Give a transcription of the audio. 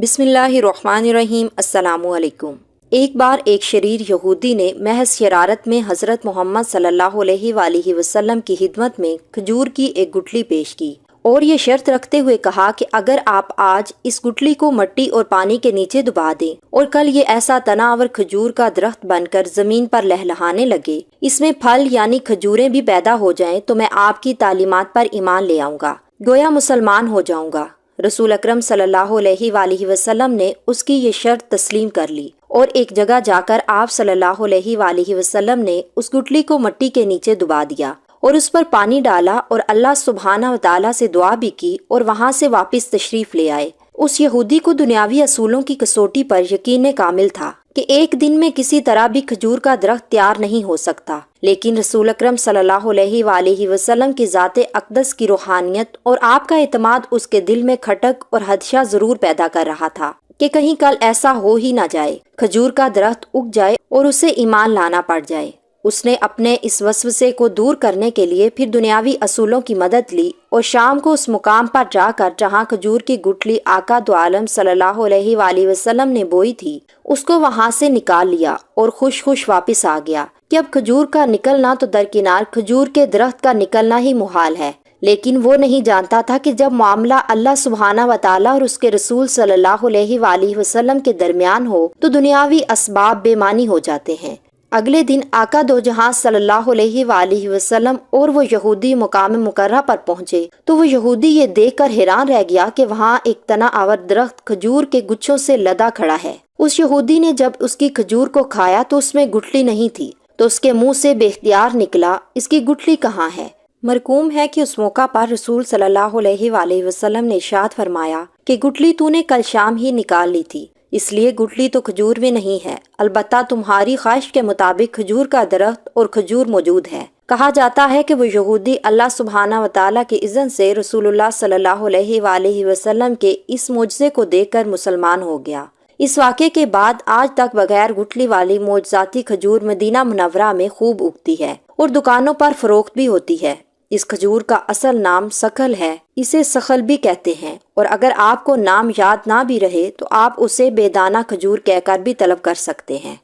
بسم اللہ الرحمن الرحیم۔ السلام علیکم۔ ایک بار ایک شریر یہودی نے محض شرارت میں حضرت محمد صلی اللہ علیہ وآلہ وسلم کی خدمت میں کھجور کی ایک گٹھلی پیش کی اور یہ شرط رکھتے ہوئے کہا کہ اگر آپ آج اس گٹھلی کو مٹی اور پانی کے نیچے دبا دیں اور کل یہ ایسا تناور کھجور کا درخت بن کر زمین پر لہلہانے لگے، اس میں پھل یعنی کھجوریں بھی پیدا ہو جائیں، تو میں آپ کی تعلیمات پر ایمان لے آؤں گا، گویا مسلمان ہو جاؤں گا۔ رسول اکرم صلی اللہ علیہ وآلہ وسلم نے اس کی یہ شرط تسلیم کر لی اور ایک جگہ جا کر آپ صلی اللہ علیہ وآلہ وسلم نے اس گٹھلی کو مٹی کے نیچے دبا دیا اور اس پر پانی ڈالا اور اللہ سبحانہ و تعالیٰ سے دعا بھی کی اور وہاں سے واپس تشریف لے آئے۔ اس یہودی کو دنیاوی اصولوں کی کسوٹی پر یقین کامل تھا کہ ایک دن میں کسی طرح بھی کھجور کا درخت تیار نہیں ہو سکتا، لیکن رسول اکرم صلی اللہ علیہ وآلہ وسلم کی ذات اقدس کی روحانیت اور آپ کا اعتماد اس کے دل میں کھٹک اور خدشہ ضرور پیدا کر رہا تھا کہ کہیں کل ایسا ہو ہی نہ جائے کھجور کا درخت اگ جائے اور اسے ایمان لانا پڑ جائے۔ اس نے اپنے اس وسوسے کو دور کرنے کے لیے پھر دنیاوی اصولوں کی مدد لی اور شام کو اس مقام پر جا کر جہاں کھجور کی گٹھلی آقا دو عالم صلی اللہ علیہ وآلہ وسلم نے بوئی تھی، اس کو وہاں سے نکال لیا اور خوش واپس آ گیا کہ اب کھجور کا نکلنا تو درکنار، کھجور کے درخت کا نکلنا ہی محال ہے۔ لیکن وہ نہیں جانتا تھا کہ جب معاملہ اللہ سبحانہ و تعالیٰ اور اس کے رسول صلی اللہ علیہ وآلہ وسلم کے درمیان ہو تو دنیاوی اسباب بے معنی ہو جاتے ہیں۔ اگلے دن آقا دو جہاں صلی اللہ علیہ وآلہ وسلم اور وہ یہودی مقام مکرمہ پر پہنچے تو وہ یہودی یہ دیکھ کر حیران رہ گیا کہ وہاں ایک تنا آور درخت کھجور کے گچھوں سے لدا کھڑا ہے۔ اس یہودی نے جب اس کی کھجور کو کھایا تو اس میں گٹھلی نہیں تھی، تو اس کے منہ سے بے اختیار نکلا، اس کی گٹھلی کہاں ہے؟ مرقوم ہے کہ اس موقع پر رسول صلی اللہ علیہ وآلہ وسلم نے ارشاد فرمایا کہ گٹھلی تو نے کل شام ہی نکال لی تھی، اس لیے گٹھلی تو کھجور میں نہیں ہے، البتہ تمہاری خواہش کے مطابق کھجور کا درخت اور کھجور موجود ہے۔ کہا جاتا ہے کہ وہ یہودی اللہ سبحانہ و تعالیٰ کے اذن سے رسول اللہ صلی اللہ علیہ وآلہ وسلم کے اس معجزے کو دیکھ کر مسلمان ہو گیا۔ اس واقعے کے بعد آج تک بغیر گٹھلی والی معجزاتی کھجور مدینہ منورہ میں خوب اگتی ہے اور دکانوں پر فروخت بھی ہوتی ہے۔ اس کھجور کا اصل نام سکھل ہے، اسے سخل بھی کہتے ہیں، اور اگر آپ کو نام یاد نہ بھی رہے تو آپ اسے بے دانہ کھجور کہہ کر بھی طلب کر سکتے ہیں۔